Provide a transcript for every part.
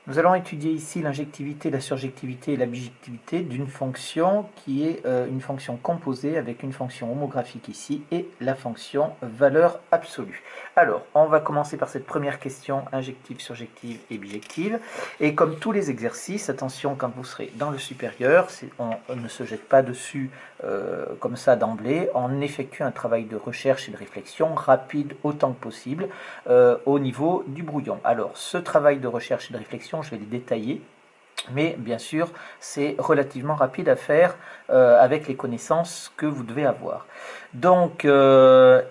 Nous allons étudier ici l'injectivité, la surjectivité et la bijectivité d'une fonction qui est une fonction composée avec une fonction homographique ici et la fonction valeur absolue. Alors, on va commencer par cette première question, injective, surjective et bijective. Et comme tous les exercices, attention, quand vous serez dans le supérieur, on ne se jette pas dessus comme ça d'emblée, on effectue un travail de recherche et de réflexion rapide autant que possible au niveau du brouillon. Alors, ce travail de recherche et de réflexion, je vais le détailler. Mais bien sûr, c'est relativement rapide à faire avec les connaissances que vous devez avoir. Donc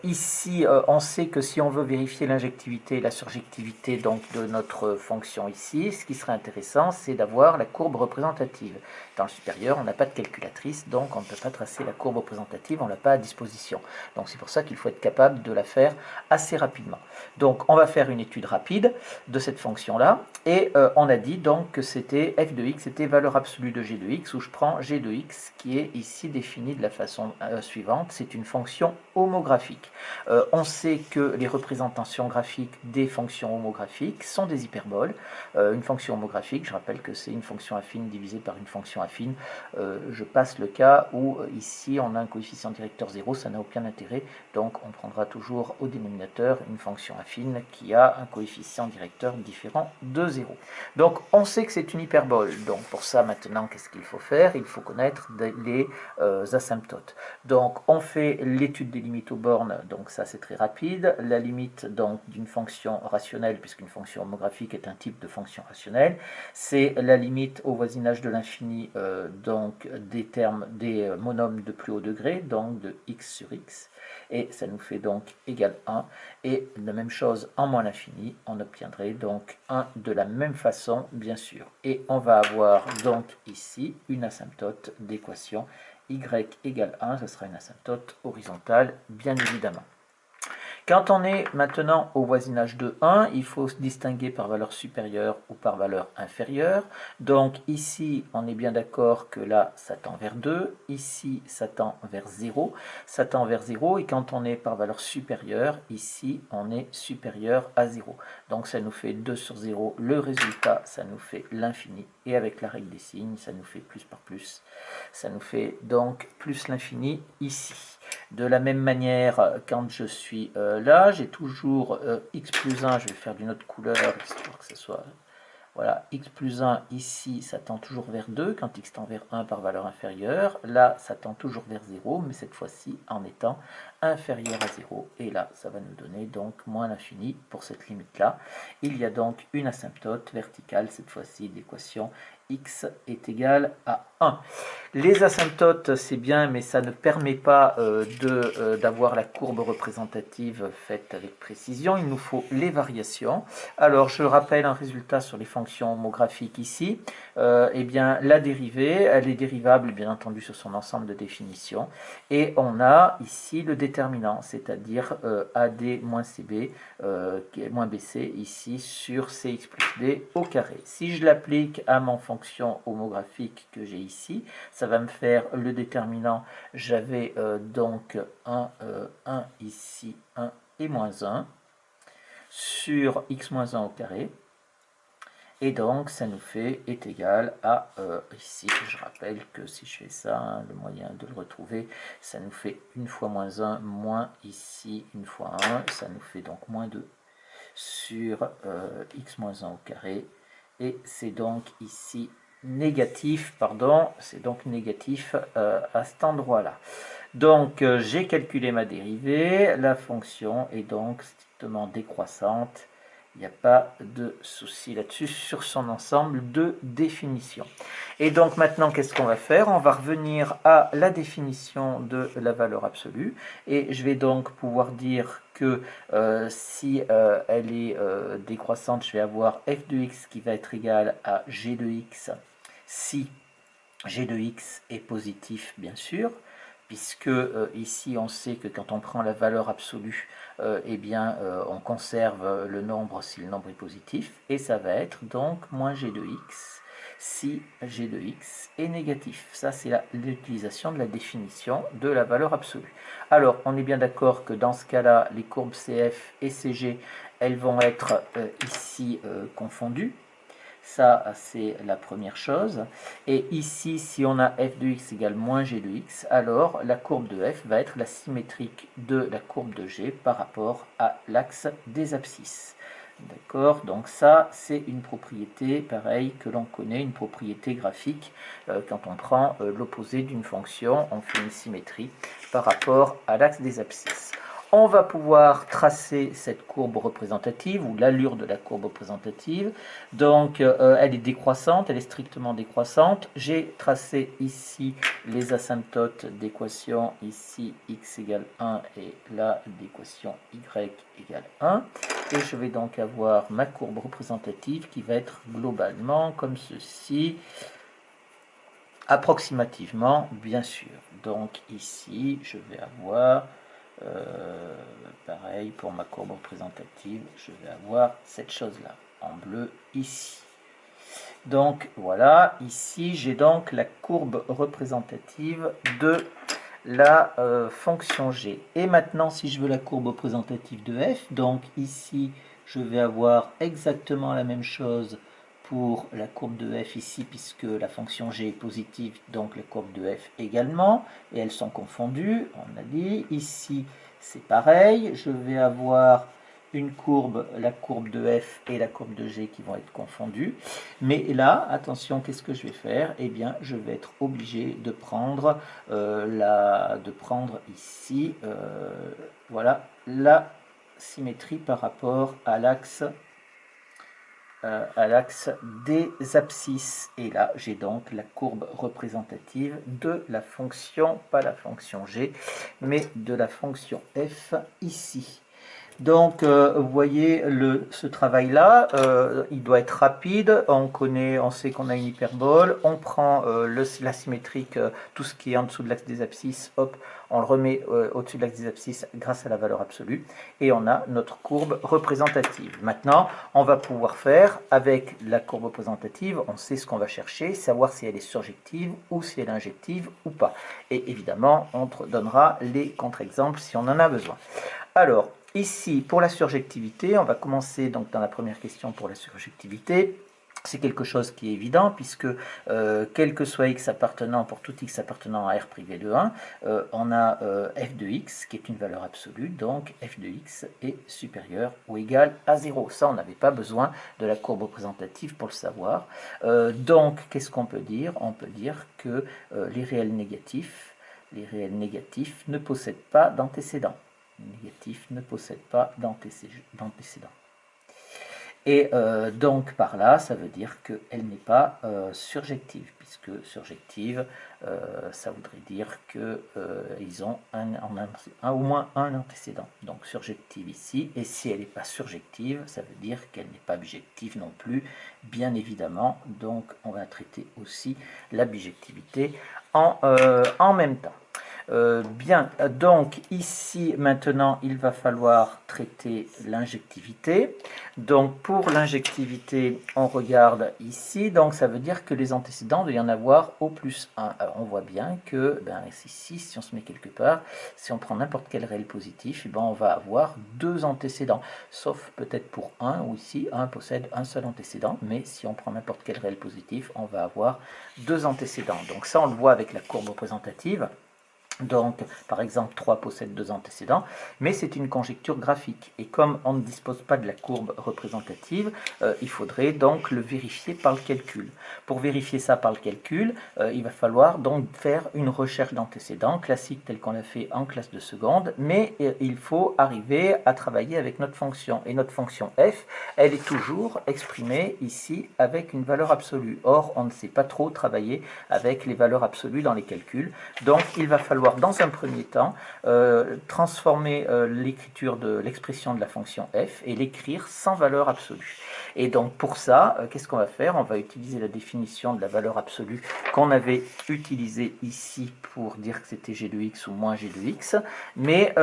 ici, on sait que si on veut vérifier l'injectivité et la surjectivité donc, de notre fonction ici, ce qui serait intéressant, c'est d'avoir la courbe représentative. Dans le supérieur, on n'a pas de calculatrice, donc on ne peut pas tracer la courbe représentative, on ne l'a pas à disposition. Donc c'est pour ça qu'il faut être capable de la faire assez rapidement. Donc on va faire une étude rapide de cette fonction-là, et on a dit donc que c'était f de x, c'était valeur absolue de g de x, où je prends g de x qui est ici définie de la façon suivante, c'est une fonction homographique. On sait que les représentations graphiques des fonctions homographiques sont des hyperboles. Une fonction homographique, je rappelle que c'est une fonction affine divisée par une fonction affine. Je passe le cas où ici on a un coefficient directeur 0, ça n'a aucun intérêt, donc on prendra toujours au dénominateur une fonction affine qui a un coefficient directeur différent de 0. Donc on sait que c'est une hyperbole, donc pour ça maintenant qu'est-ce qu'il faut faire? Il faut connaître les asymptotes. Donc on fait l'étude des limites aux bornes, donc ça c'est très rapide. La limite donc d'une fonction rationnelle, puisqu'une fonction homographique est un type de fonction rationnelle, c'est la limite au voisinage de l'infini donc des monomes de plus haut degré, donc de x sur x, et ça nous fait donc égal 1, et la même chose en moins l'infini, on obtiendrait donc 1 de la même façon bien sûr, et on va avoir donc ici une asymptote d'équation y égale 1, ce sera une asymptote horizontale bien évidemment. Quand on est maintenant au voisinage de 1, il faut se distinguer par valeur supérieure ou par valeur inférieure. Donc ici, on est bien d'accord que là, ça tend vers 2. Ici, ça tend vers 0. Ça tend vers 0. Et quand on est par valeur supérieure, ici, on est supérieur à 0. Donc ça nous fait 2 sur 0. Le résultat, ça nous fait l'infini. Et avec la règle des signes, ça nous fait plus par plus. Ça nous fait donc plus l'infini ici. De la même manière, quand je suis là, j'ai toujours x plus 1, je vais faire d'une autre couleur, histoire que ce soit... Voilà, x plus 1 ici, ça tend toujours vers 2, quand x tend vers 1 par valeur inférieure. Là, ça tend toujours vers 0, mais cette fois-ci en étant inférieur à 0. Et là, ça va nous donner donc moins l'infini pour cette limite-là. Il y a donc une asymptote verticale, cette fois-ci, d'équation x est égal à 1. Les asymptotes, c'est bien, mais ça ne permet pas d'avoir la courbe représentative faite avec précision. Il nous faut les variations. Alors, je rappelle un résultat sur les fonctions homographiques ici. Eh bien, la dérivée, elle est dérivable, bien entendu, sur son ensemble de définitions. Et on a ici le déterminant, c'est-à-dire AD moins CB, moins BC, ici, sur CX plus D au carré. Si je l'applique à mon fonction homographique que j'ai ici, ça va me faire le déterminant. J'avais donc 1 ici, 1 et moins 1 sur x moins 1 au carré. Et donc, ça nous fait est égal à, ici, je rappelle que si je fais ça, hein, le moyen de le retrouver, ça nous fait 1 fois moins 1, moins ici 1 fois 1, ça nous fait donc moins 2 sur x moins 1 au carré. Et c'est donc ici négatif, pardon, c'est donc négatif à cet endroit-là. Donc j'ai calculé ma dérivée, la fonction est donc strictement décroissante, il n'y a pas de souci là-dessus sur son ensemble de définitions. Et donc maintenant qu'est-ce qu'on va faire? On va revenir à la définition de la valeur absolue, et je vais donc pouvoir dire que si elle est décroissante, je vais avoir f de x qui va être égal à g de x si g de x est positif, bien sûr, puisque ici on sait que quand on prend la valeur absolue, eh bien on conserve le nombre si le nombre est positif, et ça va être donc moins g de x si g de x est négatif. Ça c'est l'utilisation de la définition de la valeur absolue. Alors on est bien d'accord que dans ce cas-là, les courbes CF et CG, elles vont être ici confondues. Ça, c'est la première chose. Et ici, si on a f de x égale moins g de x, alors la courbe de f va être la symétrique de la courbe de g par rapport à l'axe des abscisses. D'accord, donc ça, c'est une propriété, pareil, que l'on connaît, une propriété graphique. Quand on prend l'opposé d'une fonction, on fait une symétrie par rapport à l'axe des abscisses. On va pouvoir tracer cette courbe représentative, ou l'allure de la courbe représentative. Donc, elle est décroissante, elle est strictement décroissante. J'ai tracé ici les asymptotes d'équation, ici x égale 1 et là d'équation y égale 1. Et je vais donc avoir ma courbe représentative qui va être globalement comme ceci, approximativement, bien sûr. Donc ici, je vais avoir, pareil pour ma courbe représentative, je vais avoir cette chose-là, en bleu ici. Donc voilà, ici j'ai donc la courbe représentative de la fonction g. Et maintenant, si je veux la courbe représentative de f, donc ici, je vais avoir exactement la même chose pour la courbe de f ici, puisque la fonction g est positive, donc la courbe de f également, et elles sont confondues, on a dit. Ici, c'est pareil, je vais avoir une courbe, la courbe de f et la courbe de g qui vont être confondues. Mais là, attention, qu'est-ce que je vais faire? Eh bien, je vais être obligé de prendre, ici, voilà, la symétrie par rapport à l'axe des abscisses. Et là, j'ai donc la courbe représentative de la fonction, pas la fonction g, mais de la fonction f ici. Donc, vous voyez, ce travail-là, il doit être rapide. On sait qu'on a une hyperbole. On prend la symétrique, tout ce qui est en dessous de l'axe des abscisses, hop, on le remet au-dessus de l'axe des abscisses grâce à la valeur absolue. Et on a notre courbe représentative. Maintenant, on va pouvoir faire, avec la courbe représentative, on sait ce qu'on va chercher, savoir si elle est surjective ou si elle est injective ou pas. Et évidemment, on donnera les contre-exemples si on en a besoin. Alors, ici, pour la surjectivité, on va commencer donc dans la première question pour la surjectivité. C'est quelque chose qui est évident puisque quel que soit x appartenant, pour tout x appartenant à R privé de 1, on a f de x qui est une valeur absolue, donc f de x est supérieur ou égal à 0. Ça, on n'avait pas besoin de la courbe représentative pour le savoir. Donc, qu'est-ce qu'on peut dire? On peut dire que les réels négatifs ne possèdent pas d'antécédents. Négatif ne possède pas d'antécédent. Et donc par là, ça veut dire qu'elle n'est pas surjective, puisque surjective, ça voudrait dire qu'ils ont au moins un antécédent. Donc surjective ici, et si elle n'est pas surjective, ça veut dire qu'elle n'est pas bijective non plus, bien évidemment. Donc on va traiter aussi la bijectivité en même temps. Bien, donc ici maintenant il va falloir traiter l'injectivité. Donc pour l'injectivité, on regarde ici, donc ça veut dire que les antécédents, il doit y en avoir au plus 1. Alors on voit bien que ici, si on se met quelque part, si on prend n'importe quel réel positif, on va avoir deux antécédents, sauf peut-être pour 1 où ici 1 possède un seul antécédent, mais si on prend n'importe quel réel positif, on va avoir deux antécédents. Donc ça on le voit avec la courbe représentative. Donc, par exemple, 3 possède deux antécédents, mais c'est une conjecture graphique. Et comme on ne dispose pas de la courbe représentative, il faudrait donc le vérifier par le calcul. Pour vérifier ça par le calcul, il va falloir donc faire une recherche d'antécédents classique telle qu'on l'a fait en classe de seconde, mais il faut arriver à travailler avec notre fonction. Et notre fonction f, elle est toujours exprimée ici avec une valeur absolue. Or, on ne sait pas trop travailler avec les valeurs absolues dans les calculs. Donc, il va falloir dans un premier temps transformer l'écriture de l'expression de la fonction f et l'écrire sans valeur absolue. Et donc pour ça, qu'est-ce qu'on va faire? On va utiliser la définition de la valeur absolue qu'on avait utilisée ici pour dire que c'était g de x ou moins g de x, mais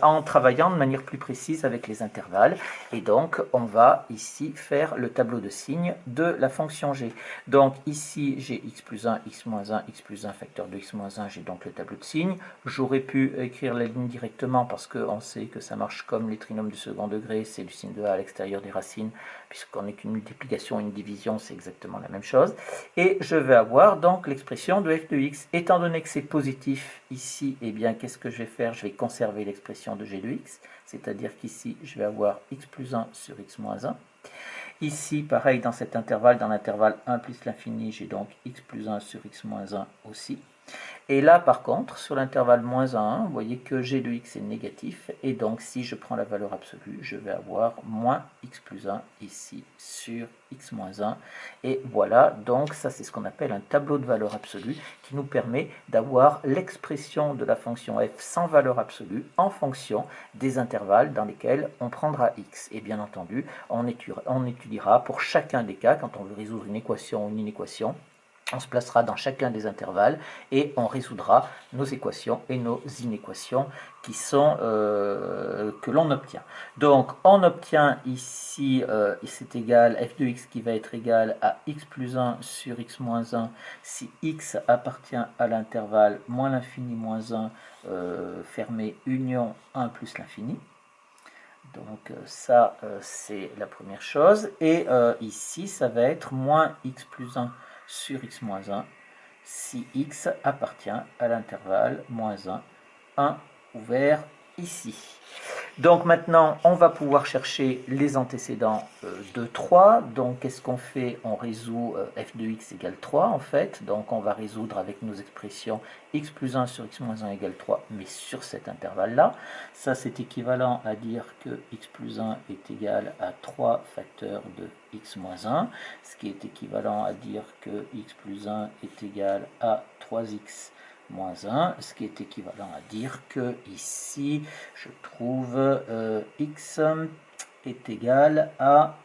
en travaillant de manière plus précise avec les intervalles. Et donc on va ici faire le tableau de signes de la fonction g. Donc ici j'ai x plus 1, x moins 1, x plus 1 facteur de x moins 1, j'ai donc le tableau de signes. J'aurais pu écrire la ligne directement parce qu'on sait que ça marche comme les trinômes du second degré, c'est du signe de a à l'extérieur des racines, puisque qu'on ait qu'une multiplication, une division, c'est exactement la même chose. Et je vais avoir donc l'expression de f de x. Étant donné que c'est positif ici, eh bien, qu'est-ce que je vais faire? Je vais conserver l'expression de g de x, c'est-à-dire qu'ici, je vais avoir x plus 1 sur x moins 1. Ici, pareil, dans cet intervalle, dans l'intervalle 1 plus l'infini, j'ai donc x plus 1 sur x moins 1 aussi. Et là, par contre, sur l'intervalle moins 1, vous voyez que g de x est négatif, et donc si je prends la valeur absolue, je vais avoir moins x plus 1 ici sur x moins 1. Et voilà, donc ça c'est ce qu'on appelle un tableau de valeur absolue, qui nous permet d'avoir l'expression de la fonction f sans valeur absolue en fonction des intervalles dans lesquels on prendra x. Et bien entendu, on étudiera pour chacun des cas, quand on veut résoudre une équation ou une inéquation, on se placera dans chacun des intervalles et on résoudra nos équations et nos inéquations qui sont, que l'on obtient. Donc on obtient ici, c'est égal f de x qui va être égal à x plus 1 sur x moins 1 si x appartient à l'intervalle moins l'infini moins 1 fermé union 1 plus l'infini. Donc ça, c'est la première chose. Et ici, ça va être moins x plus 1 sur x moins 1 si x appartient à l'intervalle moins 1, 1 ouvert ici. Donc maintenant, on va pouvoir chercher les antécédents de 3. Donc qu'est-ce qu'on fait? On résout f de x égale 3 en fait. Donc on va résoudre avec nos expressions x plus 1 sur x moins 1 égale 3, mais sur cet intervalle-là. Ça c'est équivalent à dire que x plus 1 est égal à 3 facteurs de x moins 1, ce qui est équivalent à dire que x plus 1 est égal à 3x moins 1, ce qui est équivalent à dire que ici, je trouve x est égal à,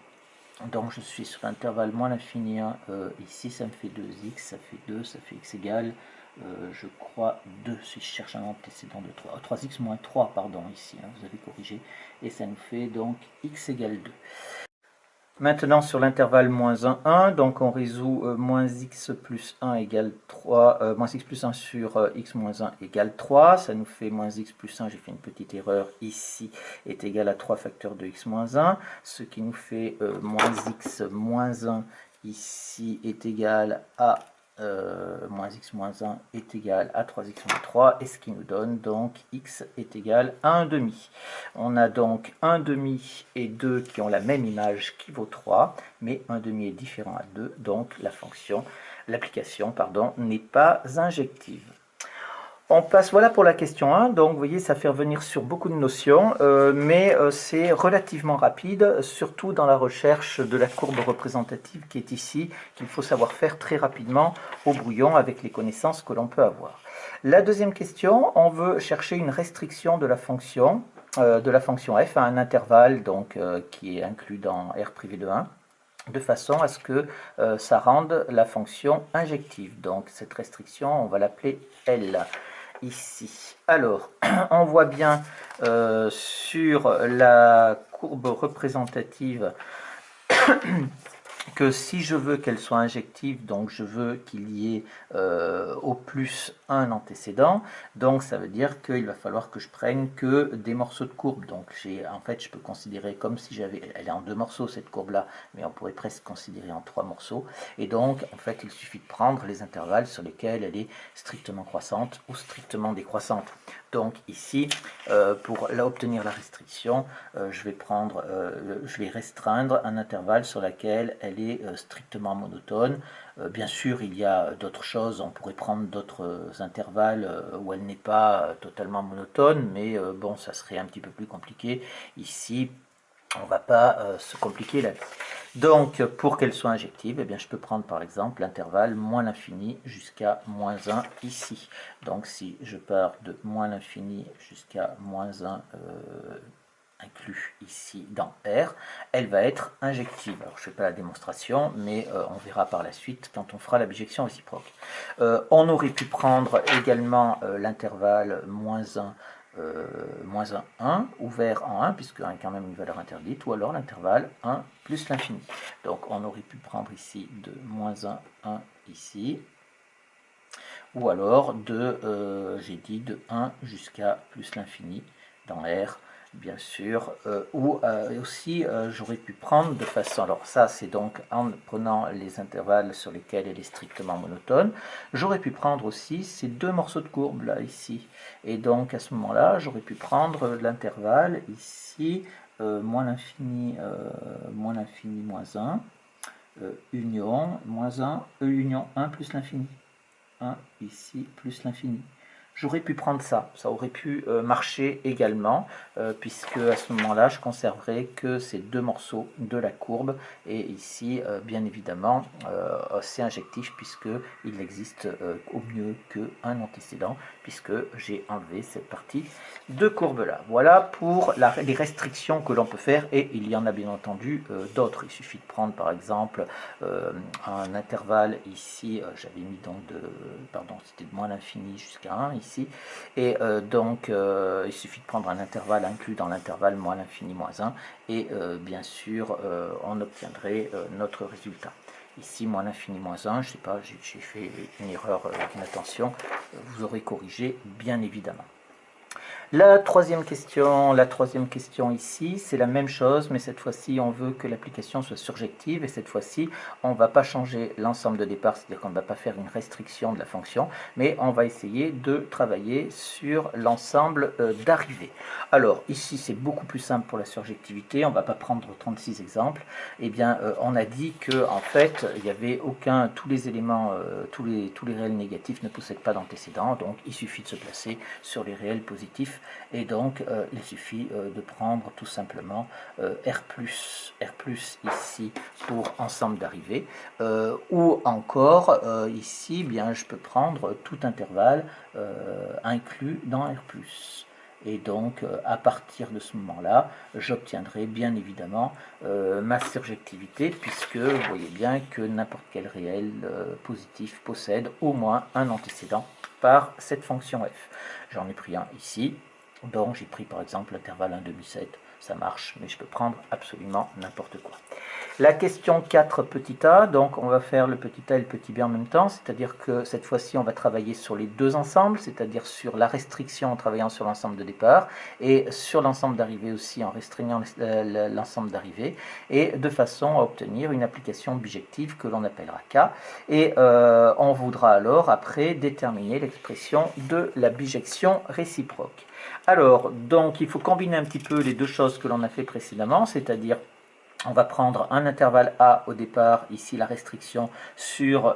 donc je suis sur l'intervalle moins l'infini 1, ici ça me fait 2x, ça fait 2, ça fait x égale, je crois 2, si je cherche un antécédent de 3, 3x moins 3, pardon, ici, hein, vous avez corrigé, et ça nous fait donc x égale 2. Maintenant, sur l'intervalle moins 1, 1, donc on résout moins x plus 1 égale 3, moins x plus 1 sur x moins 1 égale 3, ça nous fait moins x plus 1, j'ai fait une petite erreur ici, est égal à 3 facteurs de x moins 1, ce qui nous fait moins x moins 1 ici est égal à moins x moins 1 est égal à 3x moins 3, et ce qui nous donne donc x est égal à 1 demi. On a donc 1 demi et 2 qui ont la même image qui vaut 3, mais 1 demi est différent à 2, donc l'application n'est pas injective. On passe, voilà pour la question 1, donc vous voyez ça fait revenir sur beaucoup de notions, mais c'est relativement rapide, surtout dans la recherche de la courbe représentative qui est ici, qu'il faut savoir faire très rapidement au brouillon avec les connaissances que l'on peut avoir. La deuxième question, on veut chercher une restriction de la fonction f à un intervalle donc, qui est inclus dans R privé de 1, de façon à ce que ça rende la fonction injective. Donc cette restriction, on va l'appeler L ici. Alors, on voit bien sur la courbe représentative que si je veux qu'elle soit injective, donc je veux qu'il y ait au plus un antécédent, donc ça veut dire qu'il va falloir que je prenne que des morceaux de courbe. Donc en fait, je peux considérer comme si elle est en 2 morceaux cette courbe-là, mais on pourrait presque considérer en 3 morceaux. Et donc, en fait, il suffit de prendre les intervalles sur lesquels elle est strictement croissante ou strictement décroissante. Donc ici, pour obtenir la restriction, je vais restreindre un intervalle sur lequel elle est strictement monotone. Bien sûr, il y a d'autres choses, on pourrait prendre d'autres intervalles où elle n'est pas totalement monotone, mais bon, ça serait un petit peu plus compliqué. Ici, on ne va pas se compliquer la vie. Donc, pour qu'elle soit injective, eh bien, je peux prendre par exemple l'intervalle moins l'infini jusqu'à moins 1 ici. Donc, si je pars de moins l'infini jusqu'à moins 1 inclus ici dans R, elle va être injective. Alors, je ne fais pas la démonstration, mais on verra par la suite quand on fera la bijection réciproque. On aurait pu prendre également l'intervalle moins 1, 1 ouvert en 1, puisque 1 est quand même une valeur interdite, ou alors l'intervalle 1 plus l'infini. Donc on aurait pu prendre ici de moins 1, 1 ici, ou alors j'ai dit de 1 jusqu'à plus l'infini dans R, bien sûr, ou aussi j'aurais pu prendre de façon, alors ça c'est donc en prenant les intervalles sur lesquels elle est strictement monotone, j'aurais pu prendre aussi ces deux morceaux de courbe là, ici, et donc à ce moment-là, j'aurais pu prendre l'intervalle ici, moins l'infini, moins 1, union, moins 1, union 1 plus l'infini. 1 ici plus l'infini. J'aurais pu prendre ça, ça aurait pu marcher également, puisque à ce moment-là, je conserverai que ces deux morceaux de la courbe, et ici, bien évidemment, c'est injectif, puisqu'il n'existe au mieux qu'un antécédent, puisque j'ai enlevé cette partie de courbe-là. Voilà pour les restrictions que l'on peut faire, et il y en a bien entendu d'autres. Il suffit de prendre par exemple un intervalle ici, j'avais mis donc pardon, c'était de moins l'infini jusqu'à 1 ici, et donc il suffit de prendre un intervalle inclus dans l'intervalle moins l'infini moins 1, et bien sûr on obtiendrait notre résultat. Ici, moins l'infini moins 1, je ne sais pas, j'ai fait une erreur d'inattention, vous aurez corrigé bien évidemment. La troisième question ici, c'est la même chose, mais cette fois-ci, on veut que l'application soit surjective, et cette fois-ci, on ne va pas changer l'ensemble de départ, c'est-à-dire qu'on ne va pas faire une restriction de la fonction, mais on va essayer de travailler sur l'ensemble d'arrivée. Alors, ici, c'est beaucoup plus simple pour la surjectivité, on ne va pas prendre 36 exemples. Eh bien, on a dit que en fait, il n'y avait tous les éléments, tous les réels négatifs ne possèdent pas d'antécédent, donc il suffit de se placer sur les réels positifs. Et donc, il suffit de prendre tout simplement R+, ici pour ensemble d'arrivée, ou encore ici, bien, je peux prendre tout intervalle inclus dans R+. Et donc, à partir de ce moment-là, j'obtiendrai bien évidemment ma surjectivité, puisque vous voyez bien que n'importe quel réel positif possède au moins un antécédent par cette fonction f. J'en ai pris un ici, donc j'ai pris par exemple l'intervalle 1/7, ça marche, mais je peux prendre absolument n'importe quoi. La question 4 petit a, donc on va faire le petit a et le petit b en même temps, c'est-à-dire que cette fois-ci on va travailler sur les deux ensembles, c'est-à-dire sur la restriction en travaillant sur l'ensemble de départ, et sur l'ensemble d'arrivée aussi en restreignant l'ensemble d'arrivée, et de façon à obtenir une application bijective que l'on appellera K, et on voudra alors après déterminer l'expression de la bijection réciproque. Alors, donc il faut combiner un petit peu les deux choses que l'on a fait précédemment, c'est-à-dire on va prendre un intervalle A au départ, ici la restriction sur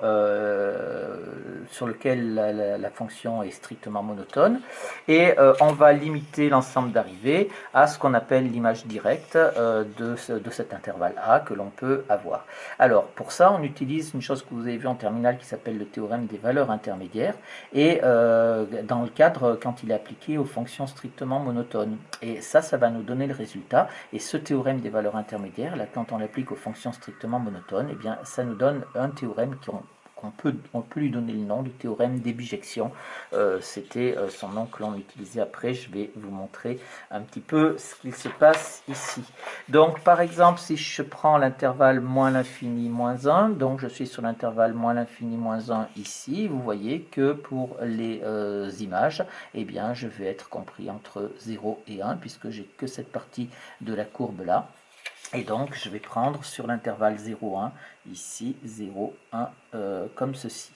lequel la fonction est strictement monotone, et on va limiter l'ensemble d'arrivée à ce qu'on appelle l'image directe de cet intervalle A que l'on peut avoir. Alors pour ça, on utilise une chose que vous avez vue en terminale qui s'appelle le théorème des valeurs intermédiaires, et dans le cadre quand il est appliqué aux fonctions strictement monotones. Et ça va nous donner le résultat, et ce théorème des valeurs intermédiaires, là, quand on l'applique aux fonctions strictement monotones, eh bien, ça nous donne un théorème on peut lui donner le nom du théorème des bijections. C'était son nom que l'on utilisait après. Je vais vous montrer un petit peu ce qu'il se passe ici. Donc, par exemple, si je prends l'intervalle moins l'infini moins 1, donc je suis sur l'intervalle moins l'infini moins 1 ici, vous voyez que pour les images, eh bien, je vais être compris entre 0 et 1, puisque j'ai que cette partie de la courbe là. Et donc, je vais prendre sur l'intervalle 0,1, ici 0,1, comme ceci.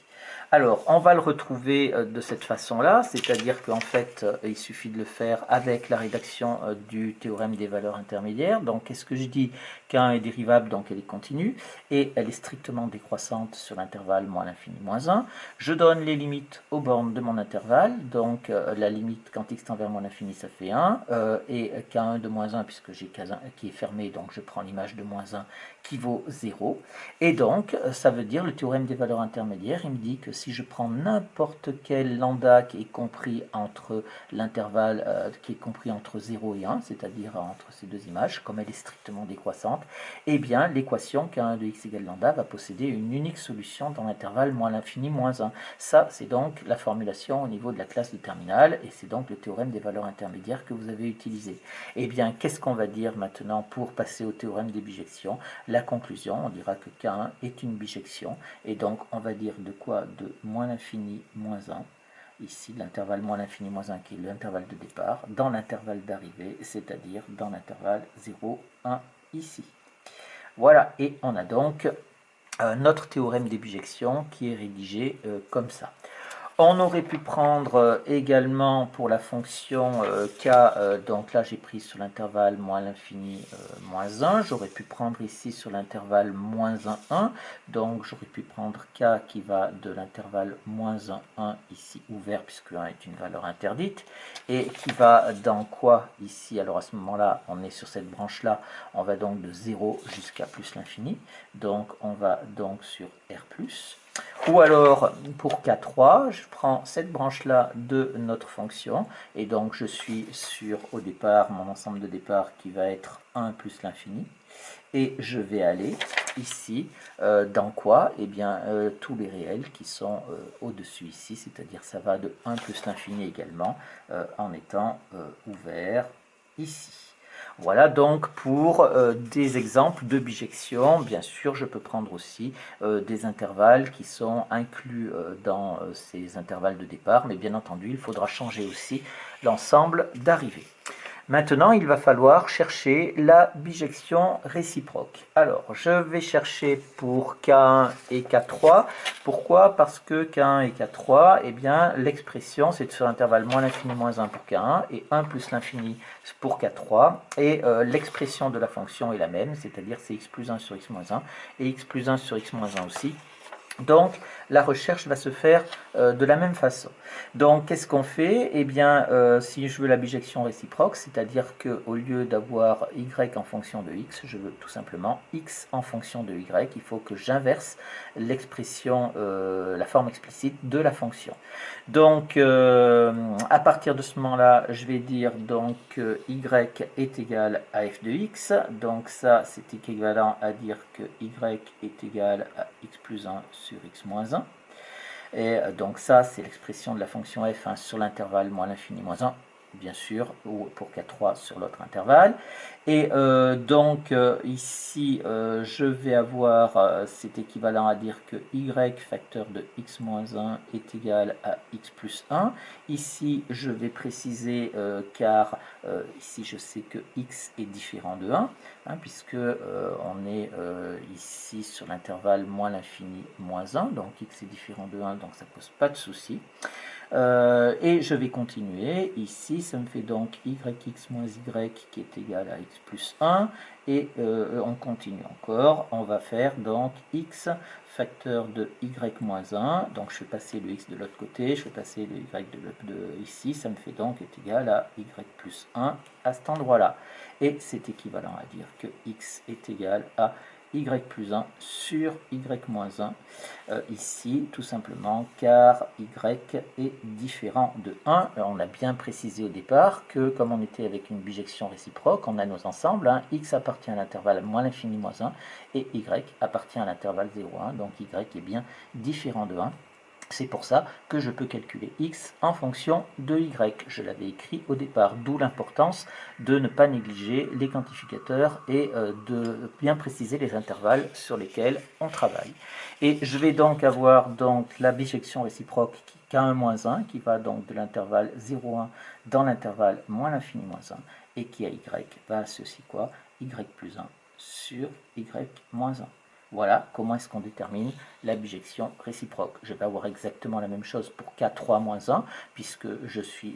Alors, on va le retrouver de cette façon-là, c'est-à-dire qu'en fait, il suffit de le faire avec la rédaction du théorème des valeurs intermédiaires. Donc, qu'est-ce que je dis? K1 est dérivable, donc elle est continue, et elle est strictement décroissante sur l'intervalle moins l'infini moins 1. Je donne les limites aux bornes de mon intervalle, donc la limite quand x tend vers moins l'infini, ça fait 1, et K1 de moins 1, puisque j'ai K1 qui est fermé, donc je prends l'image de moins 1 qui vaut 0. Et donc, ça veut dire, le théorème des valeurs intermédiaires, il me dit que si je prends n'importe quel lambda qui est compris entre l'intervalle qui est compris entre 0 et 1, c'est-à-dire entre ces deux images, comme elle est strictement décroissante, eh bien l'équation K1 de x égale lambda va posséder une unique solution dans l'intervalle moins l'infini moins 1. Ça, c'est donc la formulation au niveau de la classe de terminale, et c'est donc le théorème des valeurs intermédiaires que vous avez utilisé. Eh bien, qu'est-ce qu'on va dire maintenant pour passer au théorème des bijections? La conclusion, on dira que K1 est une bijection, et donc on va dire de quoi? De moins l'infini moins 1, ici l'intervalle moins l'infini moins 1 qui est l'intervalle de départ, dans l'intervalle d'arrivée, c'est-à-dire dans l'intervalle 0, 1 ici. Voilà, et on a donc notre théorème des bijections qui est rédigé comme ça. On aurait pu prendre également pour la fonction k, donc là j'ai pris sur l'intervalle moins l'infini moins 1, j'aurais pu prendre ici sur l'intervalle moins 1, 1, donc j'aurais pu prendre k qui va de l'intervalle moins 1, 1 ici ouvert puisque 1 est une valeur interdite, et qui va dans quoi ici, alors à ce moment-là on est sur cette branche là, on va donc de 0 jusqu'à plus l'infini, donc on va donc sur R+. Ou alors, pour K3, je prends cette branche-là de notre fonction, et donc je suis sur, au départ, mon ensemble de départ qui va être 1 plus l'infini, et je vais aller ici, dans quoi? Eh bien, tous les réels qui sont au-dessus ici, c'est-à-dire ça va de 1 plus l'infini également, en étant ouvert ici. Voilà donc pour des exemples de bijection. Bien sûr, je peux prendre aussi des intervalles qui sont inclus dans ces intervalles de départ, mais bien entendu, il faudra changer aussi l'ensemble d'arrivée. Maintenant, il va falloir chercher la bijection réciproque. Alors, je vais chercher pour K1 et K3. Pourquoi? Parce que K1 et K3, eh bien, l'expression, c'est sur l'intervalle moins l'infini moins 1 pour K1 et 1 plus l'infini pour K3. Et l'expression de la fonction est la même, c'est-à-dire c'est x plus 1 sur x moins 1 et x plus 1 sur x moins 1 aussi. Donc, la recherche va se faire de la même façon. Donc, qu'est-ce qu'on fait? Eh bien, si je veux la bijection réciproque, c'est-à-dire qu'au lieu d'avoir y en fonction de x, je veux tout simplement x en fonction de y. Il faut que j'inverse l'expression, la forme explicite de la fonction. Donc, à partir de ce moment-là, je vais dire donc y est égal à f de x. Donc ça, c'est équivalent à dire que y est égal à x plus 1 sur x moins 1. Et donc ça, c'est l'expression de la fonction f sur l'intervalle moins l'infini moins 1, bien sûr, ou pour K3 sur l'autre intervalle. Et donc ici, je vais avoir, c'est équivalent à dire que y facteur de x moins 1 est égal à x plus 1. Ici, je vais préciser car ici, je sais que x est différent de 1, hein, puisque on est ici sur l'intervalle moins l'infini moins 1, donc x est différent de 1, donc ça ne pose pas de souci. Et je vais continuer. Ici, ça me fait donc yx moins y qui est égal à x plus 1. Et on continue encore. On va faire donc x facteur de y moins 1. Donc je vais passer le x de l'autre côté. Je vais passer le y de ici. Ça me fait donc est égal à y plus 1 à cet endroit-là. Et c'est équivalent à dire que x est égal à y plus 1 sur y moins 1, ici tout simplement car y est différent de 1. Alors, on a bien précisé au départ que comme on était avec une bijection réciproque, on a nos ensembles, hein, x appartient à l'intervalle moins l'infini moins 1 et y appartient à l'intervalle 0, 1, donc y est bien différent de 1. C'est pour ça que je peux calculer x en fonction de y. Je l'avais écrit au départ, d'où l'importance de ne pas négliger les quantificateurs et de bien préciser les intervalles sur lesquels on travaille. Et je vais donc avoir la bijection réciproque K1-1 qui va donc de l'intervalle 0,1 dans l'intervalle moins l'infini moins 1 et qui à y va à ceci quoi? Y plus 1 sur y moins 1. Voilà comment est-ce qu'on détermine la bijection réciproque. Je vais avoir exactement la même chose pour K3-1, puisque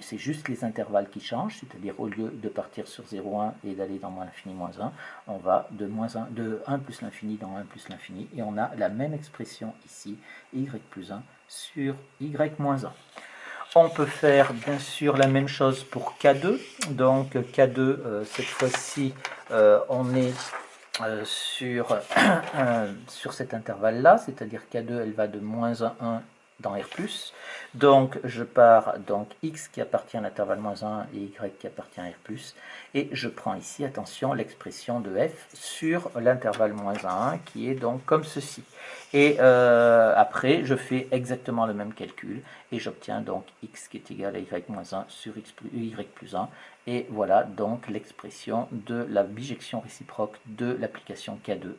c'est juste les intervalles qui changent, c'est-à-dire au lieu de partir sur 0,1 et d'aller dans moins l'infini moins 1, on va de 1 plus l'infini dans 1 plus l'infini, et on a la même expression ici, y plus 1 sur y moins 1. On peut faire bien sûr la même chose pour K2, donc K2, cette fois-ci, on est sur cet intervalle-là, c'est-à-dire K2, elle va de moins 1, 1 dans R+. Donc, je pars donc x qui appartient à l'intervalle moins 1 et y qui appartient à R+. Et je prends ici, attention, l'expression de f sur l'intervalle moins 1 qui est donc comme ceci. Et après, je fais exactement le même calcul et j'obtiens donc x qui est égal à y moins 1 sur y plus 1. Et voilà donc l'expression de la bijection réciproque de l'application K2.